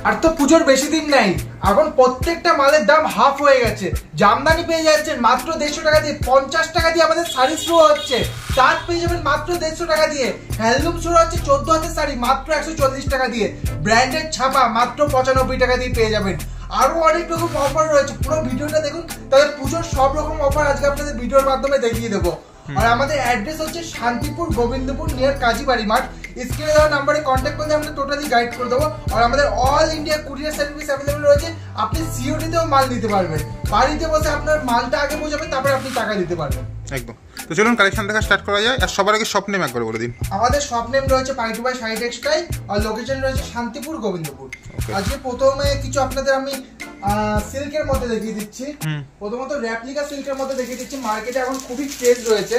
আর তো পুজোর বেশি দিন নাই, এখন প্রত্যেকটা মালের দাম হাফ হয়ে গেছে। জামদানি পেয়ে যাচ্ছেন মাত্র 150 টাকা দিয়ে, 50 টাকা দিয়ে আমাদের শাড়ি শুরু হচ্ছে, তাঁত পেয়ে যাবেন মাত্র 150 টাকা দিয়ে, হ্যান্ডলুম শুরু হচ্ছে 14 হাতের শাড়ি মাত্র 140 টাকা দিয়ে, ব্র্যান্ডেড ছাপা মাত্র 95 টাকা দিয়ে পেয়ে যাবেন। আরো অনেক রকম অফার রয়েছে, পুরো ভিডিওটা দেখুন, তাহলে পুজোর সব রকম অফার আজকে আপনাদের ভিডিওর মাধ্যমে দেখিয়ে দেবো। আর আমাদের অ্যাড্রেস হচ্ছে শান্তিপুর গোবিন্দপুর নিয়ার কাজীবাড়ি মাঠ। স্ক্রিনে দেওয়া নাম্বারে কন্ট্যাক্ট করলে আমরা টোটালি গাইড করে দেবো। আর আমাদের all India courier service available রয়েছে, আপনি সিওডিতেও মাল নিতে পারবেন, বাড়িতে বসে আপনার মালটা আগে পৌঁছাবে, তারপরে আপনি টাকা দিতে পারবেন। একদম। তো চলুন কালেকশন দেখা স্টার্ট করা যায়। আর সবার আগে শপ নেম একবার বলে দিন। আমাদের শপ নেম রয়েছে পাই টু বাই শাড়ি টেক্সটাইল, আর লোকেশন রয়েছে শান্তিপুর গোবিন্দপুর। আজকে প্রথমে কিছু আপনাদের আমি সিল্কের মধ্যে দেখিয়ে দিচ্ছি। প্রথমত র্যাপ্লিকা সিল্কের মধ্যে দেখিয়ে দিচ্ছি, মার্কেটে এখন খুবই ক্রেজ রয়েছে।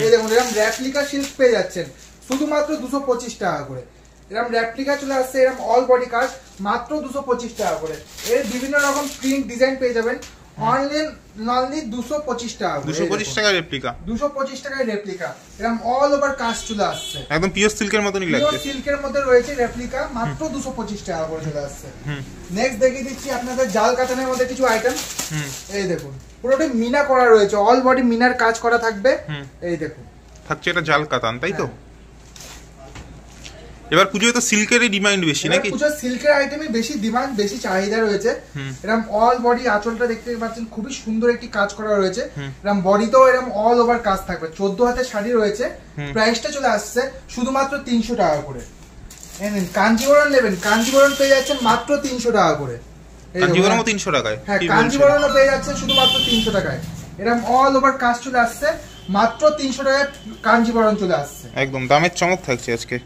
এই দেখুন, এরকম র্যাপ্লিকা সিল্ক পেয়ে যাচ্ছেন শুধুমাত্র 225 টাকা করে। এরকম র্যাপ্লিকা চলে আসছে, এরকম অল বডি কাজ মাত্র 225 টাকা করে। এর বিভিন্ন রকম প্রিন্ট ডিজাইন পেয়ে যাবেন অনলি 225 টাকা। 225 টাকা রেপ্লিকা, 225 টাকায় রেপ্লিকা, এরকম অল ওভার কাজ চলে আসছে, একদম পিওর সিল্কের মতনই লাগছে। পিওর সিল্কের মধ্যে রয়েছে রেপ্লিকা, মাত্র 225 টাকা করে চলে আসছে। নেক্সট দেখিয়ে দিচ্ছি আপনাদের জাল কাতানের মধ্যে কিছু আইটেম। এই দেখুন, পুরোটা মিনা করা রয়েছে, অল বডি মিনার কাজ করা থাকবে। এই দেখুন থাকছে এটা জাল কাতান, তাই তো? এবার পুজোয় তো সিল্কেরই ডিমান্ড বেশি নাকি? পুজোর সিল্কের আইটেমই বেশি ডিমান্ড, বেশি চাহিদা রয়েছে। এরকম অল বডি আঁচলটা দেখতে পাচ্ছেন, খুবই সুন্দর একটি কাজ করা রয়েছে। এরকম বডিতেও এরকম অল ওভার কাজ থাকবে, 14 হাতের শাড়ি রয়েছে। প্রাইসটা চলে আসছে শুধুমাত্র 300 টাকা করে। কাঞ্জিবরণ নেবেন, কাঞ্জিবরণ পেয়ে যাচ্ছেন মাত্র 300 টাকা করে। কাঞ্জিবরণও 300 টাকায়? হ্যাঁ, কাঞ্জিবরণও পেয়ে যাচ্ছেন শুধুমাত্র 300 টাকায়। এরকম অল ওভার কাজ চলে আসছে, মাত্র 300 টাকায় কাঞ্জিবরণ চলে আসছে। একদম দামের চমক থাকছে আজকে।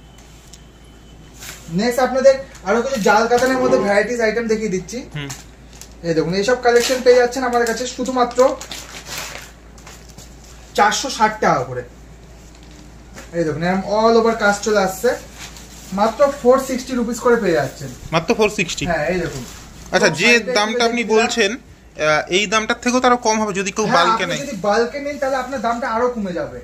নেক্সট আপনাদের আরো কিছু জাল কাতানের মধ্যে ভ্যারাইটিস আইটেম দেখিয়ে দিচ্ছি। এই দেখুন, এইসব কালেকশন পেয়ে যাচ্ছেন আমাদের কাছে শুধুমাত্র 460 টাকা করে। এই দেখুন, এরকম অল ওভার কাজ চলে আসছে, মাত্র 460 রুপিস করে পেয়ে যাচ্ছেন। মাত্র 460? হ্যাঁ, এই দেখুন। আচ্ছা, যে দামটা আপনি বলছেন এই দামটার থেকেও তারও কম হবে যদি কেউ বাল্কে নেয়? যদি বাল্কে নেন তাহলে আপনার দামটা আরো কমে যাবে।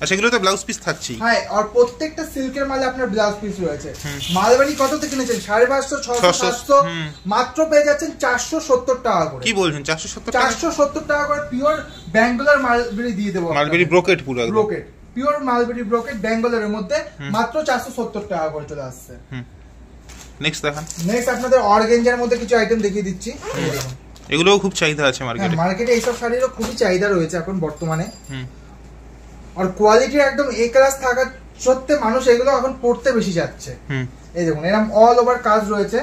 আর সেগুলো তো ব্লাউজ পিস থাকছে। হ্যাঁ, আর প্রত্যেকটা সিল্কের মালে আপনার ব্লাউজ পিস রয়েছে। মালবাড়ি কত থেকে কিনেছেন? 550, 600, 700, মাত্র পেয়ে যাচ্ছেন 470 টাকা করে। কি বলছেন? 470 টাকা করে পিওর ব্যাঙ্গালোর মালবেরি দিয়ে দেবো। মালবেরি ব্রোকেট, পুরো ব্রোকেট, পিওর মালবেরি ব্রোকেট ব্যাঙ্গালোরের মধ্যে মাত্র 470 টাকা করে চলে আসছে। নেক্সট দেখান। নেক্সট আপনাদের অর্গানজার মধ্যে কিছু আইটেম দেখিয়ে দিচ্ছি। এগুলোও খুব চাহিদা আছে মার্কেটে। মার্কেটে এইসব শাড়িরও খুবই চাহিদা রয়েছে এখন বর্তমানে। আর কোয়ালিটি একদম এ ক্লাস থাকা সত্ত্বেও মানুষ এগুলো এখন পড়তে বেশি যাচ্ছে। এই দেখুন, এরকম অল ওভার কাজ রয়েছে।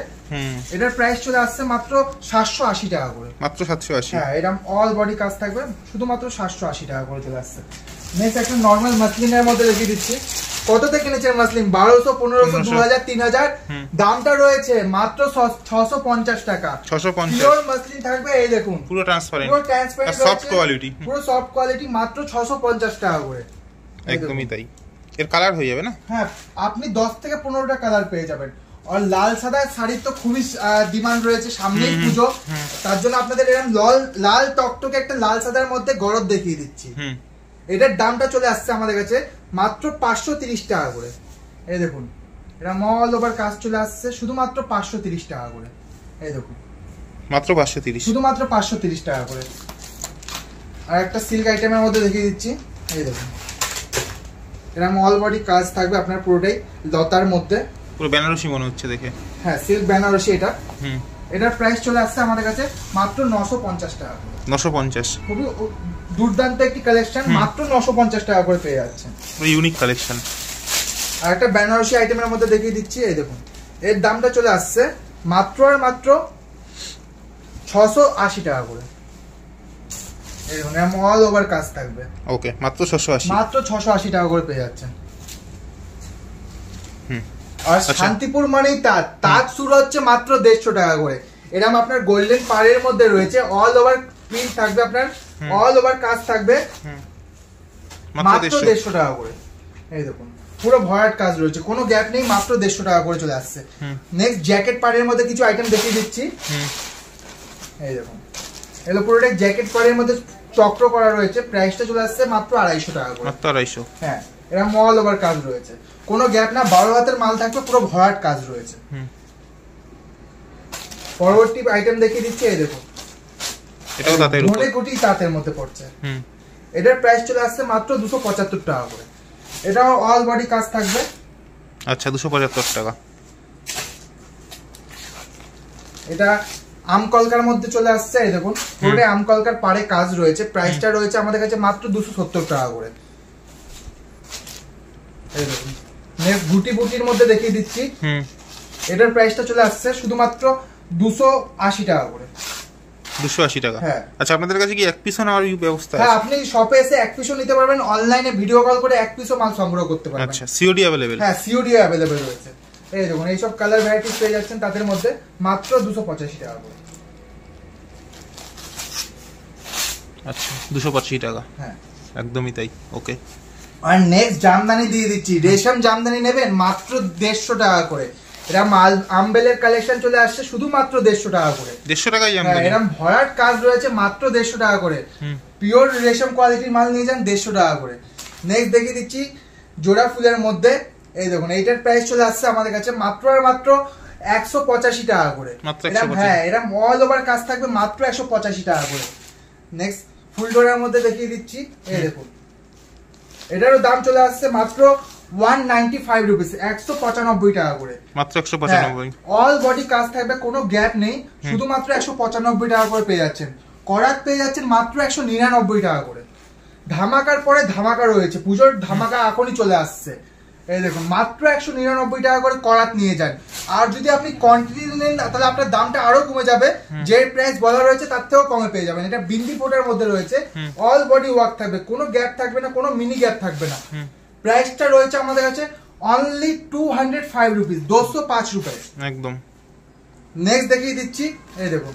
এটার প্রাইস চলে আসছে মাত্র 780 টাকা করে। মাত্র 780? হ্যাঁ, এরকম অল বডি কাজ থাকবে, শুধুমাত্র 780 টাকা করে চলে আসছে। নেক্সট একটা নরমাল মাসলিনের মধ্যে দেখিয়ে দিচ্ছি। কততে কিনেছেন মাসলিন? 1200, 1500, 2000, 3000। দামটা রয়েছে মাত্র 650 টাকা। 650 পিওর মাসলিন থাকবে। এই দেখুন, পুরো ট্রান্সপারেন্ট, পুরো ট্রান্সপারেন্ট, সফট কোয়ালিটি, পুরো সফট কোয়ালিটি, মাত্র 650 টাকা করে। একদমই তাই। এর কালার হয়ে যাবে না? হ্যাঁ, আপনি 10 থেকে 15টা কালার পেয়ে যাবেন। আর লাল সাদা শাড়ির তো খুবই ডিমান্ড রয়েছে, সামনেই পুজো, তার জন্য আপনাদের এরকম লাল টকটকে একটা লাল সাদার মধ্যে গরদ দেখিয়ে দিচ্ছি। এটার দামটা চলে আসছে আমাদের কাছে মাত্র 530 টাকা করে। এই দেখুন, এটা অল ওভার কাজ চলে আসছে শুধুমাত্র 530 টাকা করে। এই দেখুন, মাত্র 530, শুধুমাত্র 530 টাকা করে। আর একটা সিল্ক আইটেমের মধ্যে দেখিয়ে দিচ্ছি। এই দেখুন, এরকম অল বডি কাজ থাকবে আপনার পুরোটাই লতার মধ্যে, পুরো বেনারসি মনে হচ্ছে দেখে। হ্যাঁ, সিল্ক বেনারসি এটা। এটার প্রাইস চলে আসছে আমাদের কাছে মাত্র 950 টাকা করে। 950? খুবই দুর্দান্ত একটি কালেকশন, মাত্র 950 টাকা করে পেয়ে যাচ্ছেন। পুরো ইউনিক কালেকশন। আর একটা বেনারসি আইটেমের মধ্যে দেখিয়ে দিচ্ছি। এই দেখুন, এর দামটা চলে আসছে মাত্র আর মাত্র 680 টাকা করে। এই দেখুন, অল ওভার কাজ থাকবে। ওকে, মাত্র 680? মাত্র 680 টাকা করে পেয়ে যাচ্ছেন। আর শান্তিপুর মানেই তাঁত শুরু হচ্ছে মাত্র 150 টাকা করে। এরকম আপনার গোল্ডেন পাড়ের মধ্যে রয়েছে, অল ওভার প্রিন্ট থাকবে, আপনার অল ওভার কাজ থাকবে, মাত্র 150 টাকা করে। এই দেখুন, পুরো ভরাট কাজ রয়েছে, কোনো গ্যাপ নেই, মাত্র 150 টাকা করে চলে আসছে। নেক্সট জ্যাকেট পাড়ের মধ্যে কিছু আইটেম দেখিয়ে দিচ্ছি। এই দেখুন, এগুলো পুরোটা জ্যাকেট পাড়ের মধ্যে চক্র করা রয়েছে, প্রাইসটা চলে আসছে মাত্র 250 টাকা করে। মাত্র 250? হ্যাঁ, এরকম অল ওভার কাজ রয়েছে, কোনো গ্যাপ না, 12 হাতের মাল থাকবে, পুরো ভরাট কাজ রয়েছে। পরবর্তী আইটেম দেখিয়ে দিচ্ছি, এই দেখো এটাও তাঁতের উপর, ধনে কুটি তাঁতের মধ্যে পড়ছে। এটার প্রাইস চলে আসছে মাত্র 275 টাকা করে। এটাও অল বডি কাজ থাকবে। আচ্ছা 275 টাকা। এটা আমকলকার মধ্যে চলে আসছে, এই দেখুন পুরোটাই আমকলকার পাড়ে কাজ রয়েছে। প্রাইসটা রয়েছে আমাদের কাছে মাত্র 270 টাকা করে। এই দেখুন নেক্সট বুটি বুটির মধ্যে দেখিয়ে দিচ্ছি, এটার প্রাইসটা চলে আসছে শুধুমাত্র 280 টাকা করে। 280 টাকা। হ্যাঁ। আচ্ছা আপনাদের কাছে কি এক পিসও নেওয়ার ব্যবস্থা আছে? হ্যাঁ, আপনি শপে এসে এক পিসও নিতে পারবেন, অনলাইনে ভিডিও কল করে এক পিসও মাল সংগ্রহ করতে পারবেন। আচ্ছা সিওডি अवेलेबल? হ্যাঁ সিওডি अवेलेबल রয়েছে। এই দেখুন এই সব কালার ভ্যারাইটিস পেয়ে যাচ্ছেন তাদের মধ্যে মাত্র 285 টাকা করে। আচ্ছা 285 টাকা। হ্যাঁ একদমই তাই। ওকে। আর নেক্সট জামদানি দিয়ে দিচ্ছি, রেশম জামদানি নেবেন মাত্র 150 টাকা করে। এটা মাল আমবেলের কালেকশন চলে আসছে শুধুমাত্র 150 টাকা করে। 150 টাকাই জামদানি? হ্যাঁ, এরকম ভরাট কাজ রয়েছে মাত্র 150 টাকা করে। পিওর রেশম কোয়ালিটির মাল নিয়ে যান 150 টাকা করে। নেক্সট দেখিয়ে দিচ্ছি জোড়া ফুলের মধ্যে, এই দেখুন এইটার প্রাইস চলে আসছে আমাদের কাছে মাত্র আর মাত্র 185 টাকা করে। হ্যাঁ এটা অল ওভার কাজ থাকবে মাত্র 185 টাকা করে। নেক্সট ফুল ডোরার মধ্যে দেখিয়ে দিচ্ছি, এই দেখুন এটারও দাম চলে আসছে মাত্র 195 রুপিস, 195 টাকা করে। মাত্র 195। অল বডি কাজ থাকবে, কোনো গ্যাপ নেই, শুধুমাত্র 195 টাকা করে পেয়ে যাচ্ছেন। করাত পেয়ে যাচ্ছেন মাত্র 199 টাকা করে। ধামাকার পরে ধামাকা রয়েছে, পুজোর ধামাকা এখনই চলে আসছে। এই দেখুন মাত্র 199 টাকা করে করাত নিয়ে যান। আর যদি আপনি কোয়ান্টিটি নেন তাহলে আপনার দামটা আরো কমে যাবে, যে প্রাইস বলা রয়েছে তার থেকেও কমে পেয়ে যাবেন। এটা বিন্দি ফোটার মধ্যে রয়েছে, অল বডি ওয়ার্ক থাকবে, কোনো গ্যাপ থাকবে না, কোনো মিনি গ্যাপ থাকবে না। প্রাইসটা রয়েছে আমাদের কাছে অনলি 205 রুপিস, 205 রুপিস একদম। নেক্সট দেখিয়ে দিচ্ছি, এই দেখুন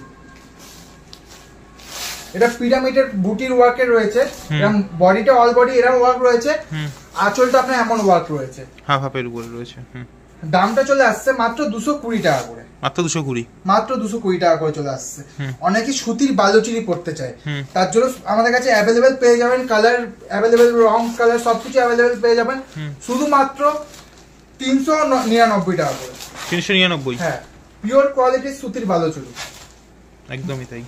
এটা পিরামিডের বুটির ওয়ার্কের রয়েছে, এরকম বডিটা অল বডি এরকম ওয়ার্ক রয়েছে, আঁচলটা আপনার এমন ওয়ার্ক রয়েছে, হাফ হাফের উপরে রয়েছে। দামটা চলে আসছে মাত্র 220 টাকা করে। মাত্র 220? মাত্র 220 টাকা করে চলে আসছে। অনেকে সুতির বালুচুরি পড়তে চায়, তার জন্য আমাদের কাছে অ্যাভেলেবেল পেয়ে যাবেন, কালার অ্যাভেলেবেল, রং কালার সবকিছু অ্যাভেলেবেল পেয়ে যাবেন শুধুমাত্র 399 টাকা করে। 399? হ্যাঁ, পিওর কোয়ালিটির সুতির বালুচুরি। একদমই তাই,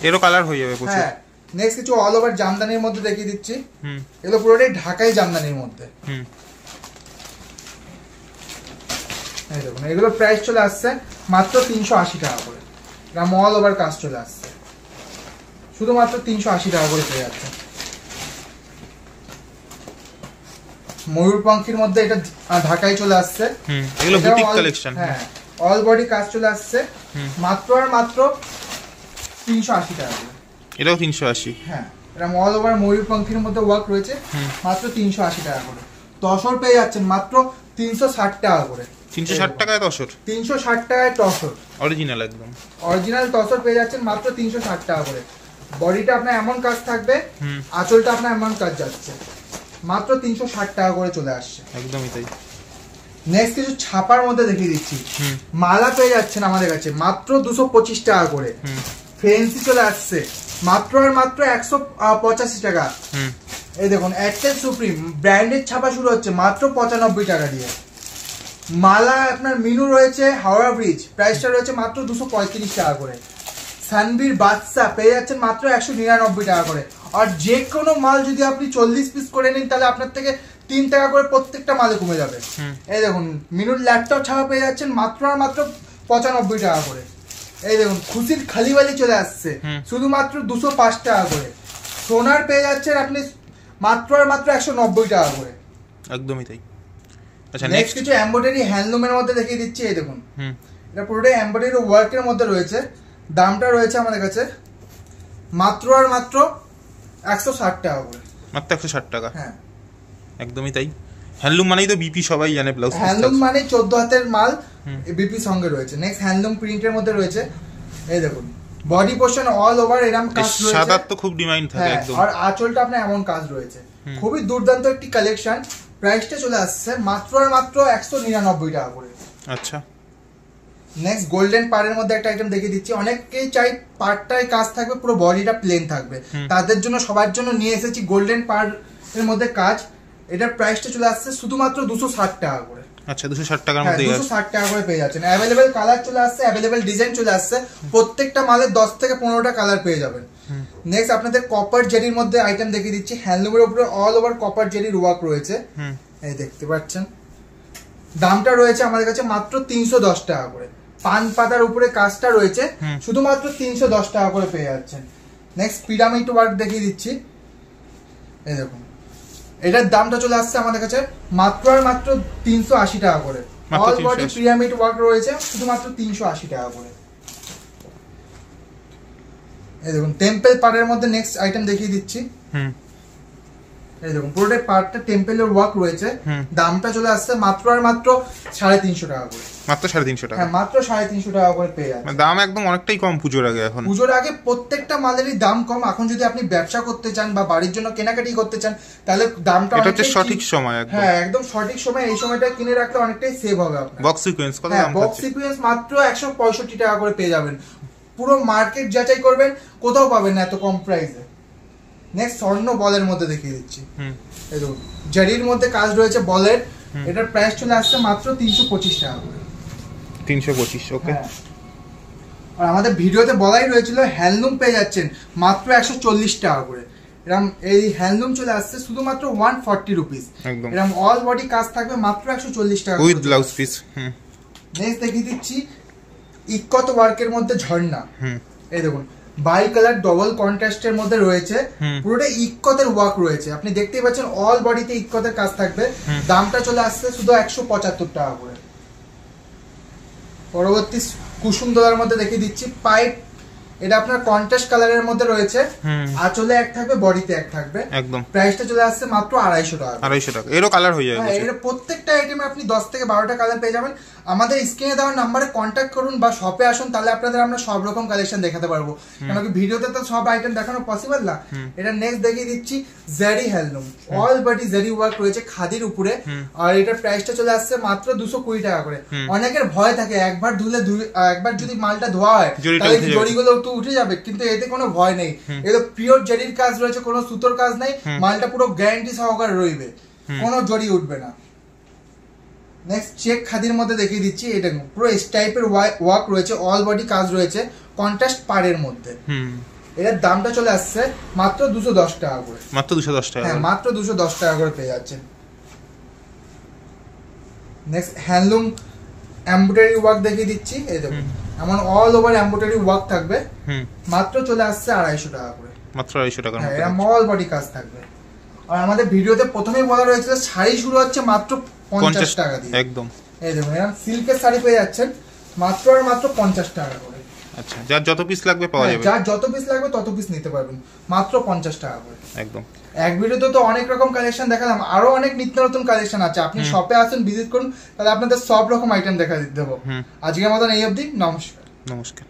এরও কালার হয়ে যাবে প্রচুর। হ্যাঁ নেক্সট কিছু অল ওভার জামদানির মধ্যে দেখিয়ে দিচ্ছি, এগুলো পুরোটাই ঢাকাই জামদানির মধ্যে। এই দেখুন এগুলো প্রাইস চলে আসছে মাত্র 380 টাকা করে। এটা অল ওভার কাজ চলে আসছে শুধুমাত্র 380 টাকা করে পেয়ে যাচ্ছে। ময়ূরপঙ্খীর মধ্যে এটা ঢাকাই চলে আসছে, এগুলো বুটিক কালেকশন। হ্যাঁ অল বডি কাজ চলে আসছে মাত্র আর মাত্র 380 টাকা করে। এটাও 380? হ্যাঁ এটা অল ওভার ময়ূরপঙ্খীর মধ্যে ওয়ার্ক রয়েছে মাত্র 380 টাকা করে। তসর পেয়ে যাচ্ছেন মাত্র 360 টাকা করে। 360 টাকায় তসর? 360 টাকায় তসর অরিজিনাল, একদম অরিজিনাল তসর পেয়ে যাচ্ছেন মাত্র 360 টাকা করে। বডিটা আপনার এমন কাজ থাকবে, আঁচলটা আপনার এমন কাজ যাচ্ছে, মাত্র 360 টাকা করে চলে আসছে। একদমই তাই। নেক্সট কিছু ছাপার মধ্যে দেখিয়ে দিচ্ছি, মালা পেয়ে যাচ্ছেন আমাদের কাছে মাত্র 225 টাকা করে। ফেন্সি চলে আসছে মাত্র আর মাত্র 185 টাকা। এই দেখুন এয়ারটেল সুপ্রিম ব্র্যান্ডেড ছাপা শুরু হচ্ছে মাত্র 95 টাকা দিয়ে। মালা আপনার মিনু রয়েছে হাওড়া ব্রিজ, প্রাইসটা রয়েছে মাত্র 235 টাকা করে। সানবীর বাদশা পেয়ে যাচ্ছেন মাত্র 199 টাকা করে। আর যে কোনো মাল যদি আপনি 40 পিস করে নিন তাহলে আপনার থেকে 3 টাকা করে প্রত্যেকটা মালে কমে যাবে। এই দেখুন মিনুর ল্যাপটপ ছাপা পেয়ে যাচ্ছেন মাত্র আর মাত্র 95 টাকা করে। এই দেখুন খুশির খালিবালি চলে আসছে শুধুমাত্র 205 টাকা করে। সোনার পেয়ে যাচ্ছেন আপনি মাত্র আর মাত্র 190 টাকা করে। একদমই তাই। আচ্ছা নেক্সট কিছু এমব্রয়ডারি হ্যান্ডলুমের মধ্যে দেখিয়ে দিচ্ছি, এই দেখুন এটা পুরোটাই এমব্রয়ডারি ওয়ার্কের মধ্যে রয়েছে। দামটা রয়েছে আমাদের কাছে মাত্র আর মাত্র 160 টাকা করে। মাত্র 160 টাকা? হ্যাঁ একদমই তাই। হ্যান্ডলুম মানেই তো বিপি, সবাই জানে। ব্লাউজ হ্যান্ডলুম মানে 14 হাতের মাল, বিপি সঙ্গে রয়েছে। নেক্সট হ্যান্ডলুম প্রিন্টের মধ্যে রয়েছে, এই দেখুন বডি পোরশন অল ওভার এরকম কাজ রয়েছে, সাদার তো খুব ডিমান্ড থাকে একদম। আর আঁচলটা আপনার এমন কাজ রয়েছে, খুবই দুর্দান্ত একটি কালেকশন। প্রাইসটা চলে আসছে মাত্র আর মাত্র 199 টাকা করে। আচ্ছা নেক্সট গোল্ডেন পাড়ের মধ্যে একটা আইটেম দেখিয়ে দিচ্ছি। অনেকেই চাই পাড়টায় কাজ থাকবে, পুরো বডিটা প্লেন থাকবে, তাদের জন্য সবার জন্য নিয়ে এসেছি গোল্ডেন পাড়ের মধ্যে কাজ। এটার প্রাইসটা চলে আসছে শুধুমাত্র 260 টাকা করে। আচ্ছা 260 টাকার মধ্যে 260 টাকা করে পেয়ে যাচ্ছেন। অ্যাভেলেবেল কালার চলে আসছে, অ্যাভেলেবেল ডিজাইন চলে আসছে, প্রত্যেকটা মালের 10 থেকে 15টা কালার পেয়ে যাবেন। নেক্সট আপনাদের কপার জেরির মধ্যে আইটেম দেখিয়ে দিচ্ছি। হ্যান্ডলুমের উপরে অল ওভার কপার জেরির ওয়ার্ক রয়েছে, এই দেখতে পাচ্ছেন। দামটা রয়েছে আমাদের কাছে মাত্র 310 টাকা করে। পান পাতার উপরে কাজটা রয়েছে, শুধুমাত্র 310 টাকা করে পেয়ে যাচ্ছেন। নেক্সট পিরামিড ওয়ার্ক দেখিয়ে দিচ্ছি, এই দেখুন এটার দামটা চলে আসছে আমাদের কাছে মাত্র আর মাত্র 380 টাকা করে। অল বডি পিরামিড ওয়ার্ক রয়েছে, শুধুমাত্র 380 টাকা করে। এই দেখুন টেম্পল পাড়ের মধ্যে নেক্সট আইটেম দেখিয়ে দিচ্ছি। এই দেখুন পুরোটাই পার্টটা টেম্পলের ওয়ার্ক রয়েছে, দামটা চলে আসছে মাত্র আর মাত্র 350 টাকা করে। মাত্র 350 টাকা? হ্যাঁ মাত্র 350 টাকা করে পেয়ে যাবেন। দাম একদম অনেকটাই কম পুজোর আগে। এখন পুজোর আগে প্রত্যেকটা মালেরই দাম কম। এখন যদি আপনি ব্যবসা করতে চান বা বাড়ির জন্য কেনাকাটি করতে চান তাহলে দামটা এটা হচ্ছে সঠিক সময়। একদম হ্যাঁ একদম সঠিক সময়। এই সময়টা কিনে রাখলে অনেকটাই সেভ হবে আপনার। বক্স সিকোয়েন্স কত দাম? বক্স সিকোয়েন্স মাত্র 165 টাকা করে পেয়ে যাবেন। পুরো মার্কেট যাচাই করবেন, কোথাও পাবেন না এত কম প্রাইসে। নেক্সট স্বর্ণ বলের মধ্যে দেখিয়ে দিচ্ছি। এই দেখুন জারির মধ্যে কাজ রয়েছে বলের, এটার প্রাইস চলে আসছে মাত্র 325 টাকা করে। 325, ওকে। আর আমাদের ভিডিওতে বলাই রয়েছিল হ্যান্ডলুম পেয়ে যাচ্ছেন মাত্র 140 টাকা করে। এরকম এই হ্যান্ডলুম চলে আসছে শুধুমাত্র 140 রুপিস। এরকম অল বডি কাজ থাকবে মাত্র 140 টাকা উইথ ব্লাউজ পিস। নেক্সট দেখিয়ে দিচ্ছি ইক্কত ওয়ার্কের মধ্যে ঝর্ণা। এই দেখুন বাই কালার ডবল কন্ট্রাস্টের মধ্যে রয়েছে, পুরোটা ইক্কতের ওয়ার্ক রয়েছে। আপনি দেখতেই পাচ্ছেন অল বডিতে ইক্কতের কাজ থাকবে। দামটা চলে আসছে শুধু 175 টাকা করে। পরবর্তী কুসুম দোলার মধ্যে দেখিয়ে দিচ্ছি পাইপ। এটা আপনার কন্ট্রাস্ট কালারের মধ্যে রয়েছে, আঁচলে এক থাকবে বডিতে এক থাকবে। একদম প্রাইসটা চলে আসছে মাত্র 250 টাকা। 250 টাকা এরও কালার হয়ে যাবে। এর প্রত্যেকটা আইটেমে আপনি 10 থেকে 12টা কালার পেয়ে যাবেন। আমাদের স্ক্রিনে দেওয়া নাম্বারে কন্ট্যাক্ট করুন বা শপে আসুন, তাহলে আপনাদের আমরা সব রকম কালেকশন দেখাতে পারবো। কারণ কি ভিডিওতে তো সব আইটেম দেখানো পসিবল না। এটা নেক্সট দেখিয়ে দিচ্ছি জারি হ্যান্ডলুম। অল বডি জারি ওয়ার্ক রয়েছে খাদির উপরে, আর এটার প্রাইসটা চলে আসছে মাত্র 220 টাকা করে। অনেকের ভয় থাকে একবার ধুলে একবার যদি মালটা ধোয়া হয় তাহলে জরিগুলো তো উঠে যাবে, কিন্তু এতে কোনো ভয় নেই। এটা পিওর জারির কাজ রয়েছে, কোনো সুতোর কাজ নাই। মালটা পুরো গ্যারান্টি সহকারে রইবে, কোনো জরি উঠবে না। নেক্সট চেক খাদির মধ্যে দেখিয়ে দিচ্ছি। এটা পুরো এস টাইপের ওয়ার্ক রয়েছে, অল বডি কাজ রয়েছে কন্ট্রাস্ট পাড়ের মধ্যে। এর দামটা চলে আসছে মাত্র 210 টাকা করে। মাত্র 210 টাকা? হ্যাঁ মাত্র 210 টাকা করে পেয়ে যাচ্ছেন। নেক্সট হ্যান্ডলুম এমব্রয়ডারি ওয়ার্ক দেখিয়ে দিচ্ছি। এই দেখুন এমন অল ওভার এমব্রয়ডারি ওয়ার্ক থাকবে, মাত্র চলে আসছে 250 টাকা করে। মাত্র 250 টাকা? হ্যাঁ এরকম অল বডি কাজ থাকবে। আর আমাদের ভিডিওতে প্রথমেই বলা রয়েছিল শাড়ি শুরু হচ্ছে মাত্র 50 টাকা দিয়ে। একদম এই দেখুন এরকম সিল্কের শাড়ি পেয়ে যাচ্ছেন মাত্র আর মাত্র 50 টাকা করে। আচ্ছা যার যত পিস লাগবে পাওয়া যাবে? যার যত পিস লাগবে তত পিস নিতে পারবেন, মাত্র 50 টাকা করে। একদম। এক ভিডিওতে তো অনেক রকম কালেকশন দেখালাম, আরো অনেক নিত্য নতুন কালেকশন আছে। আপনি শপে আসুন, ভিজিট করুন, তাহলে আপনাদের সব রকম আইটেম দেখা দেবো। আজকের মতন এই অবধি, নমস্কার। নমস্কার।